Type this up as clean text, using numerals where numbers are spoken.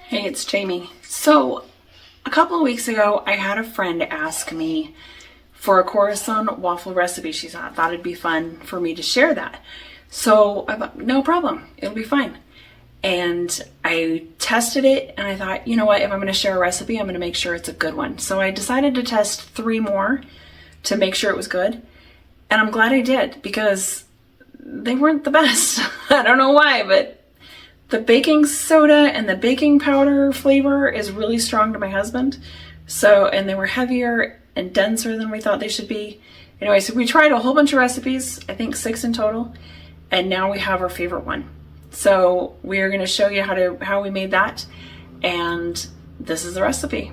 Hey, it's Jamie. So, a couple of weeks ago, I had a friend ask me for a Khorasan waffle recipe. She thought it'd be fun for me to share that. So, I thought, no problem, it'll be fine. And I tested it and I thought, you know what, if I'm going to share a recipe, I'm going to make sure it's a good one. So I decided to test 3 more to make sure it was good. And I'm glad I did because they weren't the best. I don't know why, but the baking soda and the baking powder flavor is really strong to my husband. So, and they were heavier and denser than we thought they should be. Anyway, so we tried a whole bunch of recipes, I think 6 in total, and now we have our favorite one. So we're going to show you how we made that, and this is the recipe.